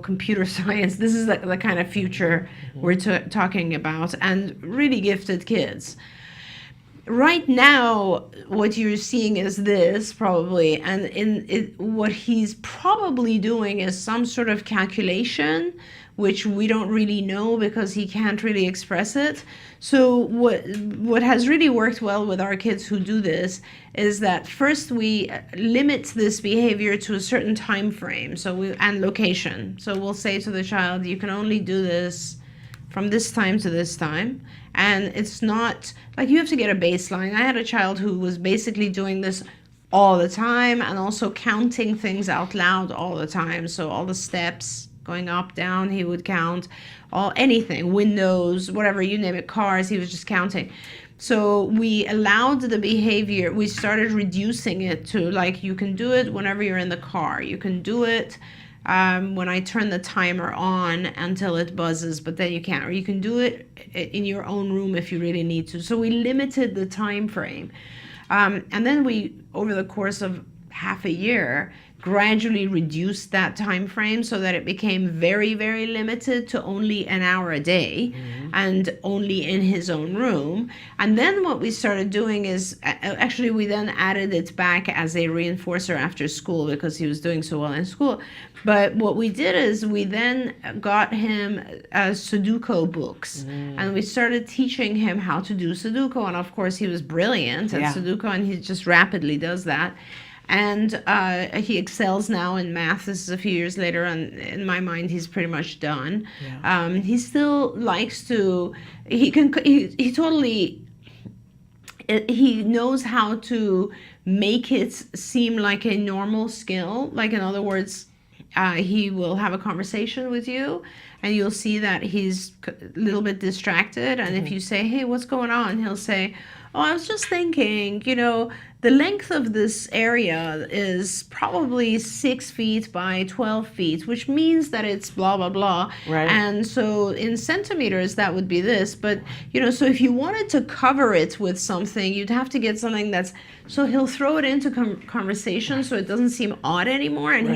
computer science, this is the kind of future we're talking about, and really gifted kids. Right now, what you're seeing is this probably, and what he's probably doing is some sort of calculation, which we don't really know because he can't really express it. So what has really worked well with our kids who do this is that first we limit this behavior to a certain time frame, and location. So we'll say to the child, you can only do this from this time to this time. And it's not like you have to get a baseline. I had a child who was basically doing this all the time and also counting things out loud all the time. So all the steps going up, down, he would count, anything, windows, whatever, you name it, cars, he was just counting. So we allowed the behavior, we started reducing it to like, you can do it whenever you're in the car. You can do it when I turn the timer on until it buzzes, but then you can't. Or you can do it in your own room if you really need to. So we limited the time frame. And then we, over the course of half a year, gradually reduced that time frame so that it became very, very limited to only an hour a day and only in his own room. And then what we started doing is actually we then added it back as a reinforcer after school because he was doing so well in school. But what we did is we then got him Sudoku books, and we started teaching him how to do Sudoku. And of course, he was brilliant at Sudoku, and he just rapidly does that. And he excels now in math. This is a few years later, and in my mind, he's pretty much done. He still likes to. He totally. He knows how to make it seem like a normal skill. Like, in other words, he will have a conversation with you and you'll see that he's a little bit distracted. And if you say, hey, what's going on? He'll say, oh, I was just thinking, the length of this area is probably 6 feet by 12 feet, which means that it's blah, blah, blah. Right. And so in centimeters, that would be this. But, so if you wanted to cover it with something, you'd have to get something that's, so he'll throw it into conversation so it doesn't seem odd anymore. And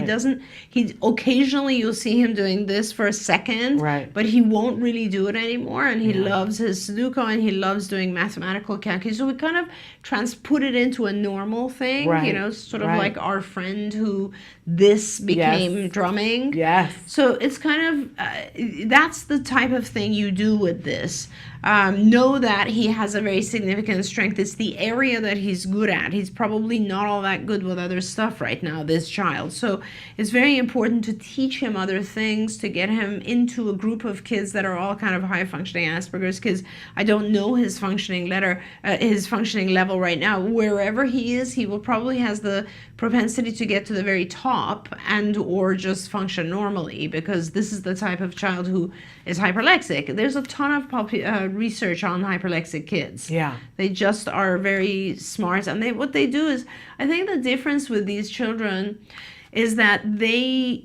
he occasionally you'll see him doing this for a second, but he won't really do it anymore. And he loves his Sudoku and he loves doing mathematical calculus. So we kind of put it into a normal thing, sort of like our friend who this became drumming. Yes. So it's kind of, that's the type of thing you do with this. Know that he has a very significant strength. It's the area that he's good at. He's probably not all that good with other stuff right now, this child. So it's very important to teach him other things, to get him into a group of kids that are all kind of high-functioning Asperger's kids. I don't know his functioning level right now. Wherever he is, he will probably has the propensity to get to the very top and or just function normally, because this is the type of child who is hyperlexic. There's a ton of research on hyperlexic kids. They just are very smart, and what they do is, I think the difference with these children is that they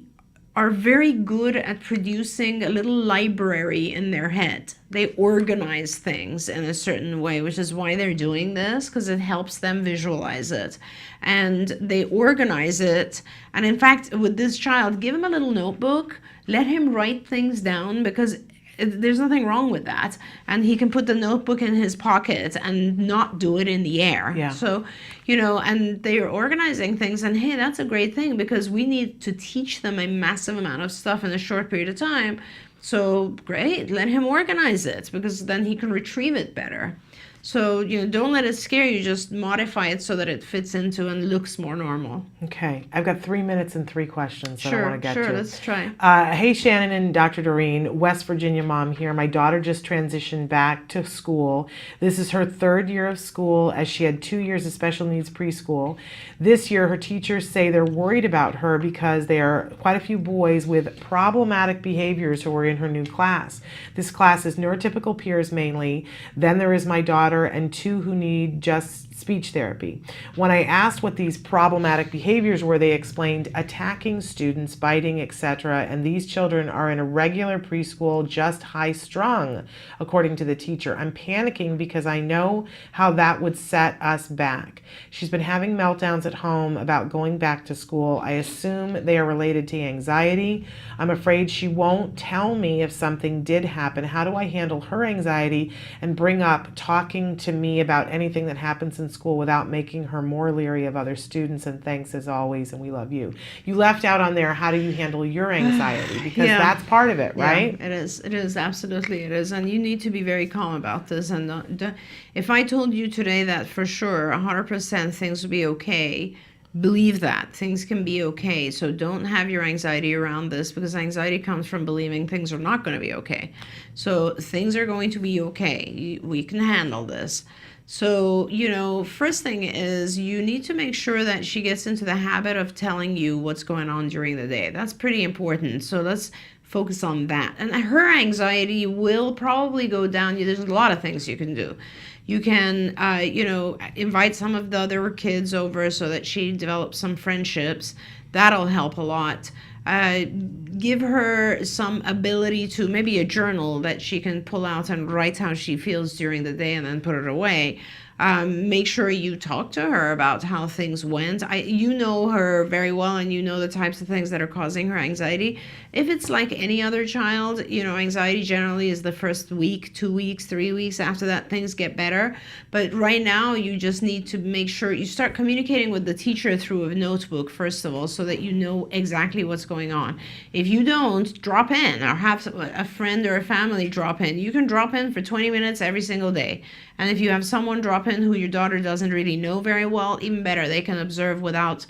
are very good at producing a little library in their head. They organize things in a certain way, which is why they're doing this, because it helps them visualize it. And they organize it. And in fact, with this child, give him a little notebook, let him write things down, because there's nothing wrong with that. And he can put the notebook in his pocket and not do it in the air. So, and they're organizing things, and hey, that's a great thing, because we need to teach them a massive amount of stuff in a short period of time. So great, let him organize it, because then he can retrieve it better. So, don't let it scare you. Just modify it so that it fits into and looks more normal. Okay. I've got 3 minutes and 3 questions that I want to get to. Sure, let's try. Hey, Shannon and Dr. Doreen, West Virginia mom here. My daughter just transitioned back to school. This is her 3rd year of school, as she had 2 years of special needs preschool. This year, her teachers say they're worried about her because there are quite a few boys with problematic behaviors who are in her new class. This class is neurotypical peers mainly. Then there is my daughter and 2 who need just speech therapy. When I asked what these problematic behaviors were, they explained attacking students, biting, etc. And these children are in a regular preschool, just high-strung, according to the teacher. I'm panicking because I know how that would set us back. She's been having meltdowns at home about going back to school. I assume they are related to anxiety. I'm afraid she won't tell me if something did happen. How do I handle her anxiety and bring up talking to me about anything that happens in school without making her more leery of other students? And thanks as always, and we love you. You left out on there, how do you handle your anxiety? Because that's part of it, right? Yeah, it is, absolutely it is. And you need to be very calm about this. And if I told you today that for sure 100% things will be okay, believe that things can be okay. So don't have your anxiety around this, because anxiety comes from believing things are not going to be okay. So things are going to be okay. We can handle this. So, first thing is you need to make sure that she gets into the habit of telling you what's going on during the day. That's pretty important. So let's focus on that. And her anxiety will probably go down. There's a lot of things you can do. You can, invite some of the other kids over so that she develops some friendships. That'll help a lot. give her some ability to maybe a journal that she can pull out and write how she feels during the day and then put it away. Make sure you talk to her about how things went. You know her very well, and you know the types of things that are causing her anxiety. If it's like any other child, anxiety generally is the first week, 2 weeks, 3 weeks. After that, things get better. But right now, you just need to make sure you start communicating with the teacher through a notebook, first of all, so that you know exactly what's going on. If you don't, drop in or have a friend or a family drop in. You can drop in for 20 minutes every single day. And if you have someone drop in who your daughter doesn't really know very well, even better. They can observe without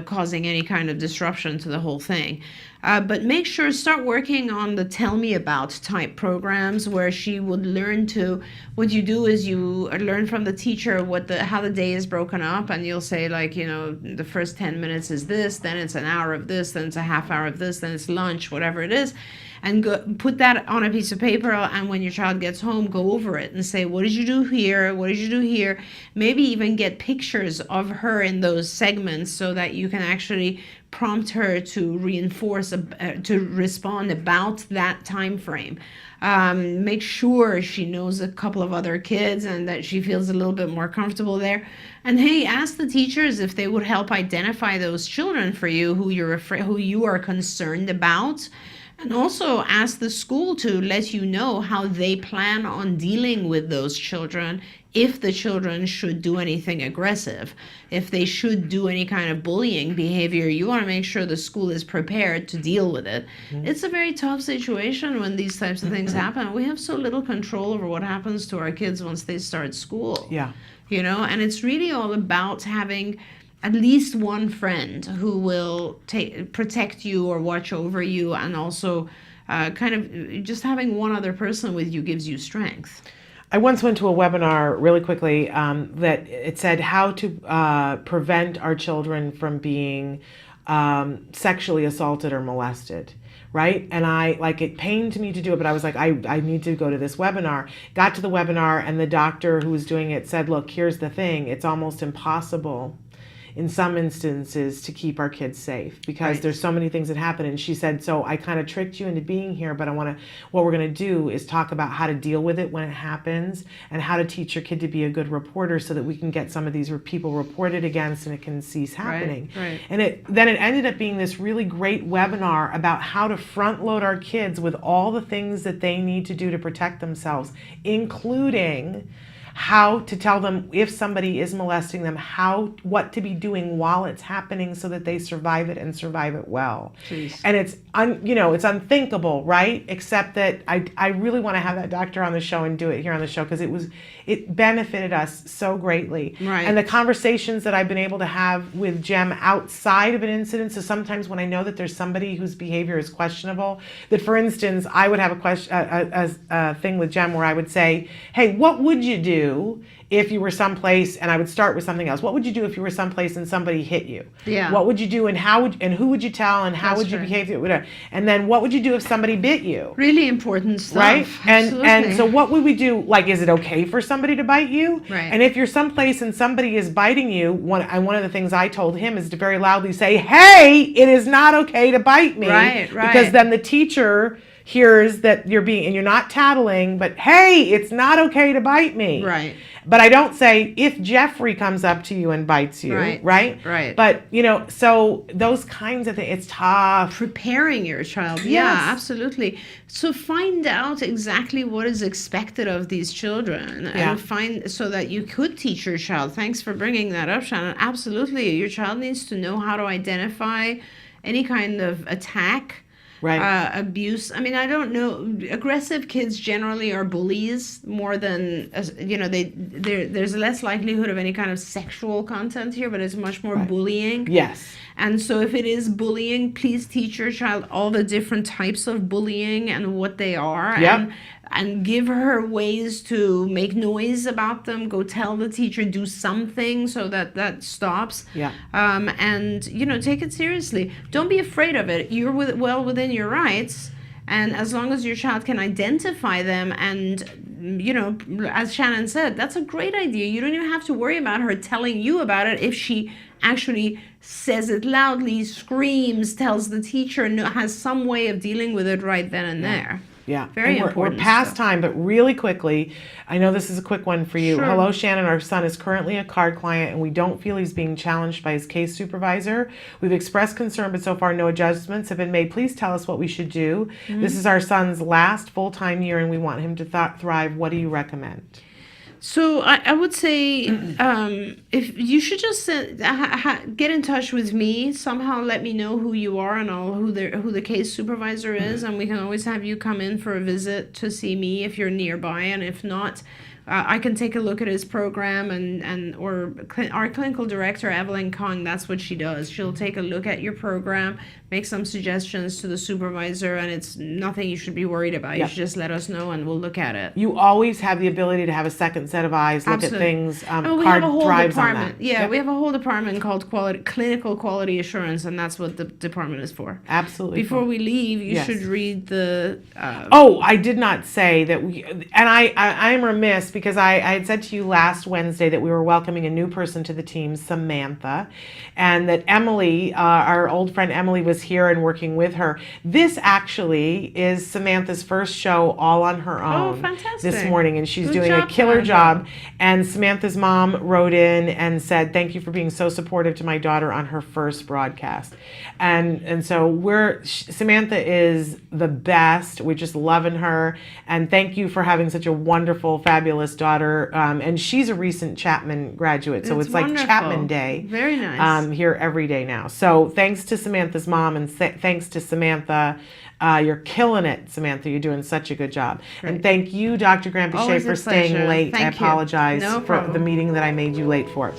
causing any kind of disruption to the whole thing. But make sure, start working on the tell me about type programs where she would learn to, what you do is you learn from the teacher how the day is broken up, and you'll say like, the first 10 minutes is this, then it's an hour of this, then it's a half hour of this, then it's lunch, whatever it is. And put that on a piece of paper, and when your child gets home, go over it and say, what did you do here? What did you do here? Maybe even get pictures of her in those segments so that you can actually prompt her to reinforce, to respond about that time frame. Make sure she knows a couple of other kids and that she feels a little bit more comfortable there. And hey, ask the teachers if they would help identify those children for you who you are concerned about. And also ask the school to let you know how they plan on dealing with those children, if the children should do anything aggressive, if they should do any kind of bullying behavior. You want to make sure the school is prepared to deal with it. Mm-hmm. It's a very tough situation when these types of things happen. We have so little control over what happens to our kids once they start school. Yeah. And it's really all about having at least one friend who will protect you or watch over you, and also kind of just having one other person with you gives you strength. I once went to a webinar really quickly that it said how to prevent our children from being sexually assaulted or molested. Right? And it pained me to do it, but I was like, I need to go to this webinar. Got to the webinar, and the doctor who was doing it said, look, here's the thing. It's almost impossible in some instances to keep our kids safe because right. There's so many things that happen. And she said, so I kind of tricked you into being here, but what we're going to do is talk about how to deal with it when it happens and how to teach your kid to be a good reporter so that we can get some of these people reported against and it can cease happening. Right. And then it ended up being this really great webinar about how to front load our kids with all the things that they need to do to protect themselves, including how to tell them if somebody is molesting them, what to be doing while it's happening so that they survive it and survive it well. Jeez. And it's it's unthinkable, right? Except that I really want to have that doctor on the show and do it here on the show because it benefited us so greatly. Right. And the conversations that I've been able to have with Jem outside of an incident, so sometimes when I know that there's somebody whose behavior is questionable, that for instance, I would have a thing with Jem where I would say, hey, what would you do if you were someplace, and I would start with something else. What would you do if you were someplace and somebody hit you? Yeah. What would you do, and who would you tell, and how would you behave? And then what would you do if somebody bit you? Really important stuff. Right? Absolutely. And so what would we do? Like, is it okay for somebody to bite you? Right. And if you're someplace and somebody is biting you, one of the things I told him is to very loudly say, hey, it is not okay to bite me. Right. Because then the teacher hears that you're not tattling, but hey, it's not okay to bite me. Right. But I don't say if Jeffrey comes up to you and bites you, right? Right. But, so those kinds of things, it's tough. Preparing your child. Yes. Yeah, absolutely. So find out exactly what is expected of these children and find so that you could teach your child. Thanks for bringing that up, Shannon. Absolutely. Your child needs to know how to identify any kind of attack. Right. Abuse. I mean, I don't know. Aggressive kids generally are bullies more than, there's less likelihood of any kind of sexual content here, but it's much more bullying. Yes. And so if it is bullying, please teach your child all the different types of bullying and what they are. Yep. And give her ways to make noise about them. Go tell the teacher, do something so that stops. Yeah. And, take it seriously. Don't be afraid of it. You're well within your rights. And as long as your child can identify them and, you know, as Shannon said, that's a great idea. You don't even have to worry about her telling you about it if she actually says it loudly, screams, tells the teacher, has some way of dealing with it right then and there. Yeah, Very and important We're past stuff. time, but really quickly, I know this is a quick one for you. Sure. Hello, Shannon. Our son is currently a card client, and we don't feel he's being challenged by his case supervisor. We've expressed concern, but so far no adjustments have been made. Please tell us what we should do. This is our son's last full-time year, and we want him to thrive. What do you recommend? So I would say if you should just get in touch with me somehow. Let me know who you are and who the case supervisor is, and we can always have you come in for a visit to see me if you're nearby, and if not, I can take a look at his program or our clinical director Evelyn Kong. That's what she does. She'll take a look at your program, make some suggestions to the supervisor, and it's nothing you should be worried about. You should just let us know and we'll look at it. You always have the ability to have a second set of eyes, look Absolutely. at things. We Card have a whole thrives on department. that. Yeah, Yep. we have a whole department called clinical quality assurance, and that's what the department is for. Absolutely. Before we leave, you Yes. should read the. Oh, I did not say that and I am remiss because I had said to you last Wednesday that we were welcoming a new person to the team, Samantha, and that Emily, our old friend Emily, was here and working with her. This actually is Samantha's first show all on her own fantastic. this morning, and she's Good doing a job, killer Samantha. job. And Samantha's mom wrote in and said, "Thank you for being so supportive to my daughter on her first broadcast." And so Samantha is the best. We're just loving her, and thank you for having such a wonderful, fabulous daughter. And she's a recent Chapman graduate, so It's it's like wonderful. Chapman Day. Very nice. Here every day now. So thanks to Samantha's mom, and thanks to Samantha. You're killing it, Samantha. You're doing such a good job. And thank you, Dr. Granpichet, Always a for staying pleasure. late. I Thank you. apologize No for problem. the meeting that I made you late for.